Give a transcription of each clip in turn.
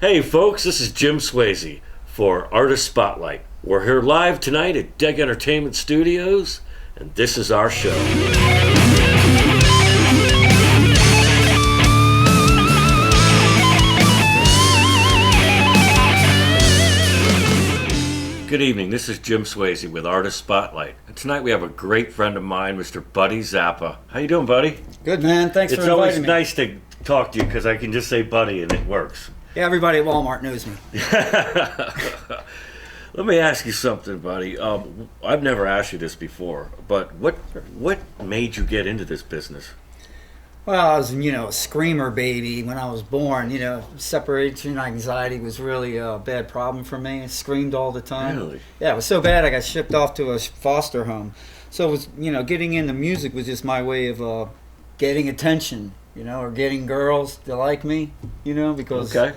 Hey folks, this is Jim Swayze for Artist Spotlight. We're here live tonight at Deg Entertainment Studios, and this is our show. Good evening, this is Jim Swayze with Artist Spotlight. And tonight we have a great friend of mine, Mr. Buddy Zappa. How you doing, buddy? Good, man. Thanks for inviting me. It's always me. nice to talk to you because I can just say Buddy and it works. Yeah, everybody at Walmart knows me. Let me ask you something, buddy. I've never asked you this before, but what made you get into this business? Well, I was, a screamer baby when I was born. Separation anxiety was really a bad problem for me. I screamed all the time. Really? Yeah, it was so bad I got shipped off to a foster home. So it was, getting into music was just my way of getting attention, or getting girls to like me, because, okay.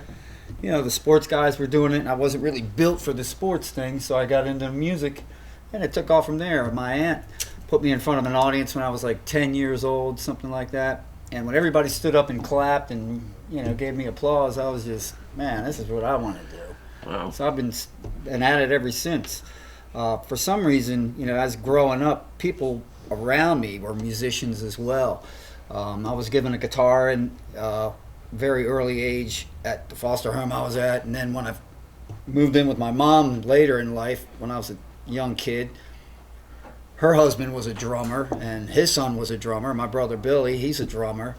The sports guys were doing it, and I wasn't really built for the sports thing, so I got into music, and it took off from there. My aunt put me in front of an audience when I was like 10 years old, something like that. And when everybody stood up and clapped and, gave me applause, I was just, man, this is what I want to do. Wow. So I've been at it ever since. For some reason, as growing up, people around me were musicians as well. I was given a guitar in very early age at the foster home I was at. And then when I moved in with my mom later in life, when I was a young kid, her husband was a drummer, and his son was a drummer. My brother Billy, he's a drummer.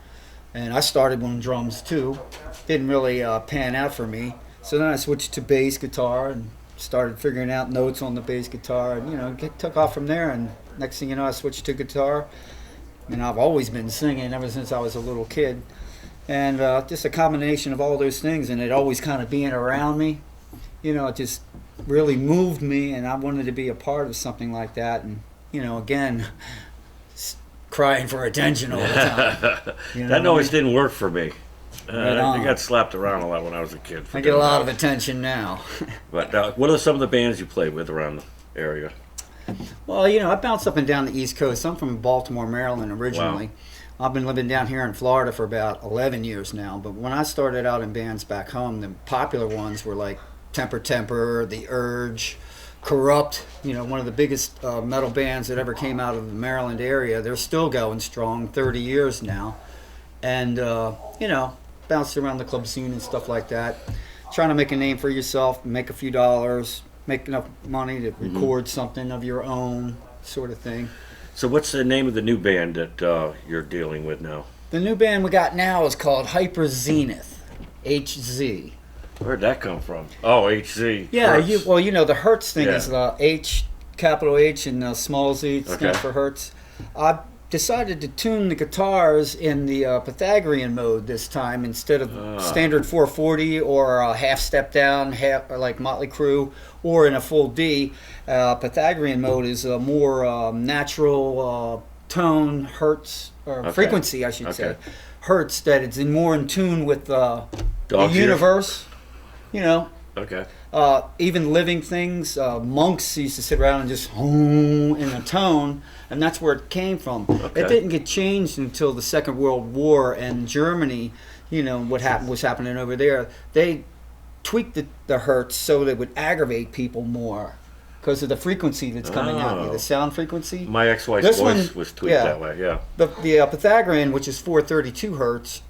And I started on drums too. Didn't really pan out for me. So then I switched to bass guitar and started figuring out notes on the bass guitar. And, took off from there. And next thing you know, I switched to guitar. And I've always been singing ever since I was a little kid. And just a combination of all those things, and it always kind of being around me, it just really moved me, and I wanted to be a part of something like that. And, again, crying for attention all the time. That always didn't work for me. Right I got slapped around a lot when I was a kid. I get a lot of attention now. But what are some of the bands you played with around the area? Well, I bounced up and down the East Coast. I'm from Baltimore, Maryland originally. Wow. I've been living down here in Florida for about 11 years now. But when I started out in bands back home, the popular ones were like Temper, The Urge, Corrupt, one of the biggest metal bands that ever came out of the Maryland area. They're still going strong, 30 years now. And, bounced around the club scene and stuff like that. Trying to make a name for yourself, make a few dollars, make enough money to record something of your own, sort of thing. So what's the name of the new band that you're dealing with now? The new band we got now is called Zenith, HZ. Where'd that come from? Oh, HZ. Yeah, Hertz. The Hertz thing is H, capital H, and small Z, stands for Hertz. I decided to tune the guitars in the Pythagorean mode this time instead of standard 440 or a half step down, half like Motley Crue, or in a full D. Pythagorean mode is a more natural tone, hertz, or frequency, I should say. Hertz, that it's more in tune with the universe, Okay. Even living things, monks used to sit around and just hum in a tone, and that's where it came from. Okay. It didn't get changed until the Second World War, and Germany, what was happening over there. They tweaked the hertz so that it would aggravate people more because of the frequency that's coming out of you, the sound frequency. My ex-wife's voice was tweaked that way, yeah. The Pythagorean, which is 432 hertz,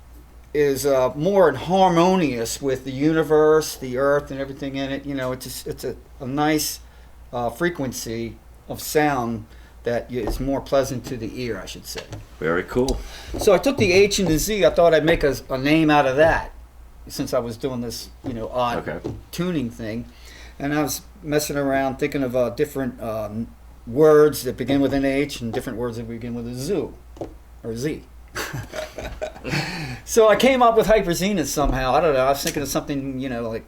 is more harmonious with the universe, the earth, and everything in it. It's a nice frequency of sound that is more pleasant to the ear, I should say. Very cool. So I took the H and the Z. I thought I'd make a name out of that, since I was doing this, odd tuning thing. And I was messing around thinking of different words that begin with an H and different words that begin with a Z, or Z. So I came up with Zenith somehow. I don't know. I was thinking of something, like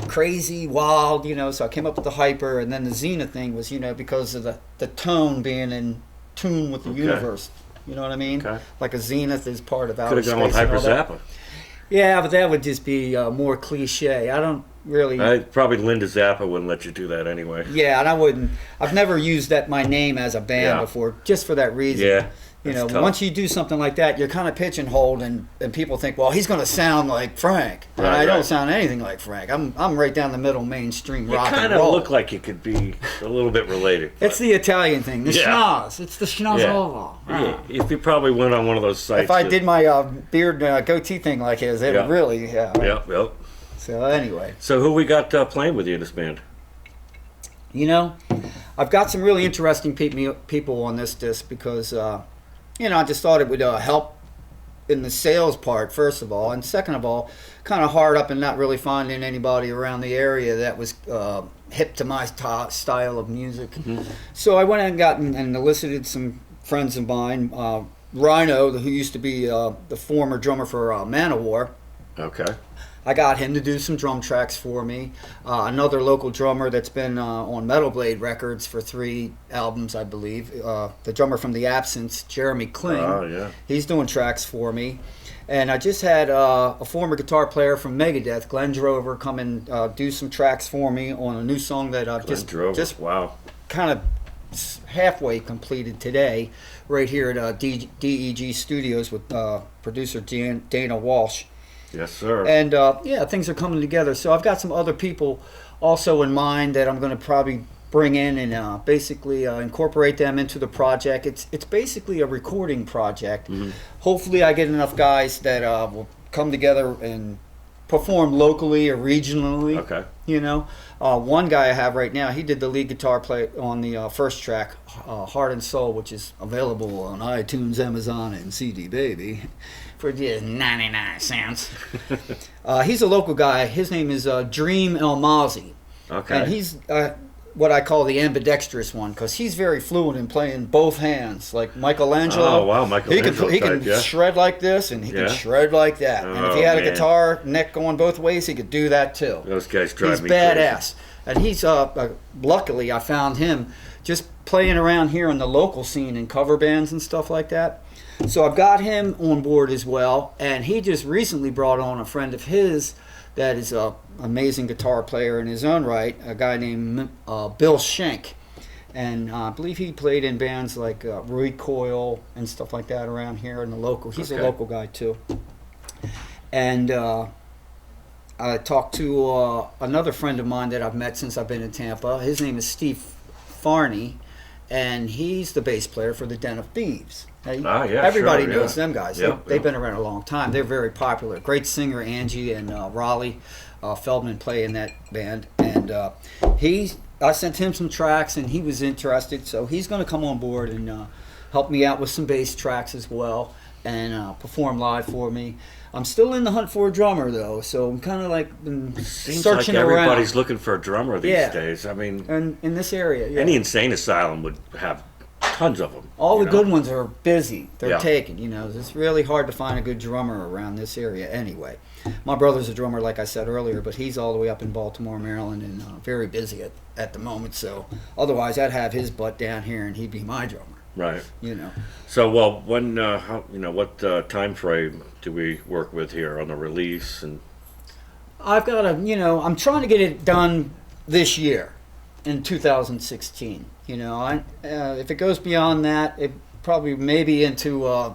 crazy, wild, So I came up with the hyper, and then the Zenith thing was, because of the tone being in tune with the universe. You know what I mean? Okay. Like a zenith is part of outer space. Could have gone with Hyper Zappa. Yeah, but that would just be more cliche. I don't really. Probably Linda Zappa wouldn't let you do that anyway. Yeah, and I wouldn't. I've never used my name as a band before, just for that reason. Yeah. That's tough. Once you do something like that, you're kind of pigeonholed, and people think, well, he's going to sound like Frank. And I don't sound anything like Frank. I'm right down the middle, mainstream rock and roll. You kind of look like you could be a little bit related. It's the Italian thing, the schnoz. It's the schnozola. Yeah. If you probably went on one of those sites. If I did my beard goatee thing like his, it would really, Yep. So anyway. So who we got playing with you in this band? I've got some really interesting people on this disc because, I just thought it would help in the sales part, first of all. And second of all, kind of hard up and not really finding anybody around the area that was hip to my style of music. Mm-hmm. So I went and got and enlisted some friends of mine. Rhino, who used to be the former drummer for Manowar. Okay. I got him to do some drum tracks for me. Another local drummer that's been on Metal Blade Records for 3 albums, I believe. The drummer from The Absence, Jeremy Kling. Oh, yeah. He's doing tracks for me. And I just had a former guitar player from Megadeth, Glenn Drover, come and do some tracks for me on a new song that I've just kind of halfway completed today, right here at DEG Studios with producer Dana Walsh. Yes, sir. And things are coming together. So I've got some other people also in mind that I'm going to probably bring in and basically incorporate them into the project. It's basically a recording project. Mm-hmm. Hopefully I get enough guys that will come together and perform locally or regionally. Okay. One guy I have right now, he did the lead guitar play on the first track, Heart and Soul, which is available on iTunes, Amazon, and CD Baby for just 99 cents. He's a local guy. His name is Dream Elmazi. Okay. And he's what I call the ambidextrous one, because he's very fluent in playing both hands, like Michelangelo. Oh, wow, Michelangelo. He can shred like this, and he can shred like that. And if he had a guitar neck going both ways, he could do that too. Those guys drive me crazy. He's badass. And he's, luckily, I found him just playing around here in the local scene in cover bands and stuff like that. So I've got him on board as well, and he just recently brought on a friend of his that is an amazing guitar player in his own right, a guy named Bill Schenk. And I believe he played in bands like Recoil and stuff like that around here in the local. He's a local guy too. And I talked to another friend of mine that I've met since I've been in Tampa. His name is Steve Farney, and he's the bass player for the Den of Thieves. Everybody knows them guys. They've been around a long time. They're very popular. Great singer Angie and Raleigh Feldman play in that band. And I sent him some tracks, and he was interested. So he's going to come on board and help me out with some bass tracks as well and perform live for me. I'm still in the hunt for a drummer, though, so I'm kind of like searching around. Everybody's looking for a drummer these days. I mean, and in this area, any insane asylum would have tons of them. All the good ones are busy. They're taken. It's really hard to find a good drummer around this area anyway. My brother's a drummer, like I said earlier, but he's all the way up in Baltimore, Maryland, and very busy at the moment. So otherwise, I'd have his butt down here, and he'd be my drummer. Right. So, well, when what time frame do we work with here on the release? And I've got I'm trying to get it done this year, in 2016. If it goes beyond that, it probably maybe into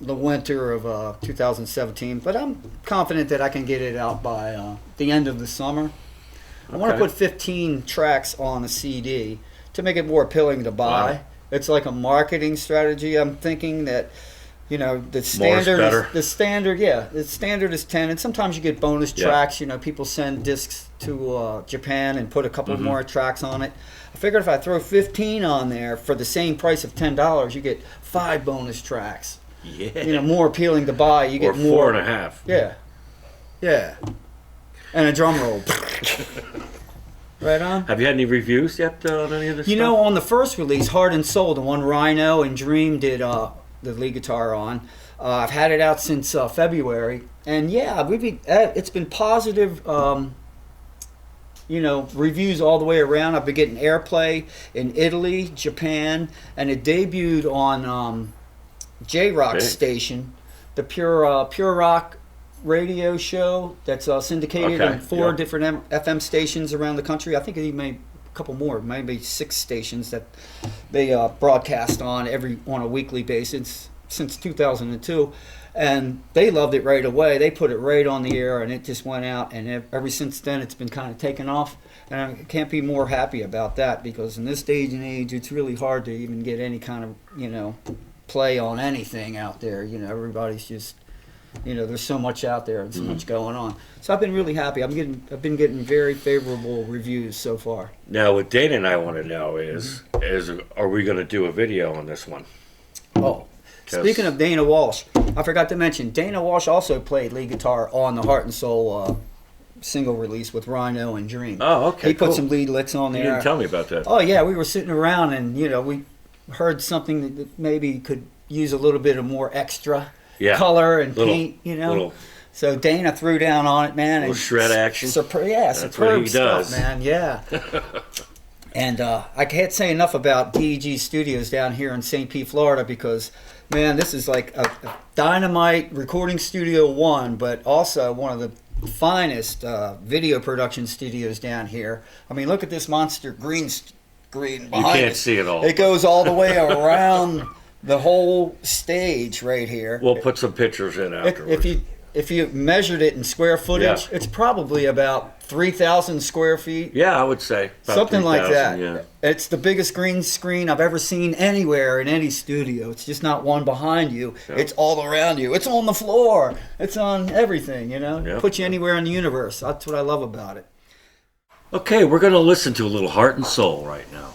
the winter of 2017. But I'm confident that I can get it out by the end of the summer. I want to put 15 tracks on a CD to make it more appealing to buy. Wow. It's like a marketing strategy. I'm thinking that, the standard is 10, and sometimes you get bonus tracks. People send discs to Japan and put a couple more tracks on it. I figured if I throw 15 on there for the same price of $10, you get 5 bonus tracks. Yeah. More appealing to buy. You get more. 4.5. Yeah. Yeah. And a drum roll. Right on. Have you had any reviews yet on any of this stuff? On the first release, Heart and Soul, the one Rhino and Dream did the lead guitar on, I've had it out since February, and it's been positive, reviews all the way around. I've been getting airplay in Italy, Japan, and it debuted on J-Rock's station, the Pure Rock radio show that's syndicated in 4 different FM stations around the country. I think he may couple more, maybe 6 stations that they broadcast on a weekly basis since 2002, and they loved it right away. They put it right on the air, and it just went out. And ever since then, it's been kind of taken off. And I can't be more happy about that, because in this day and age, it's really hard to even get any kind of play on anything out there. Everybody's just there's so much out there and so much going on. So I've been really happy. I've been getting very favorable reviews so far. Now, what Dana and I want to know is are we going to do a video on this one? Oh, speaking of Dana Walsh, I forgot to mention, Dana Walsh also played lead guitar on the Heart and Soul single release with Rhino and Dream. Oh, okay. He put some lead licks on there. You didn't tell me about that. Oh, yeah. We were sitting around and, we heard something that maybe could use a little bit of more extra color and paint, So Dana threw down on it, man. A little shred action. That's what he stuff, does. Man. Yeah. And I can't say enough about DEG Studios down here in St. Pete, Florida, because, man, this is like a dynamite recording studio one, but also one of the finest video production studios down here. I mean, look at this monster green screen behind You can't see it all. It goes all the way around the whole stage right here. We'll put some pictures in afterwards. If you measured it in square footage, it's probably about 3,000 square feet. Yeah, I would say about something 3,000, like that. Yeah. It's the biggest green screen I've ever seen anywhere in any studio. It's just not one behind you. Yeah. It's all around you. It's on the floor. It's on everything. Put you anywhere in the universe. That's what I love about it. Okay, we're going to listen to a little Heart and Soul right now.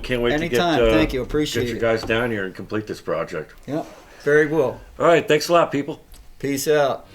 Can't wait Anytime. to get Thank you. Appreciate get you it. guys down here and complete this project. Yeah, very well. All right, thanks a lot, people. Peace out.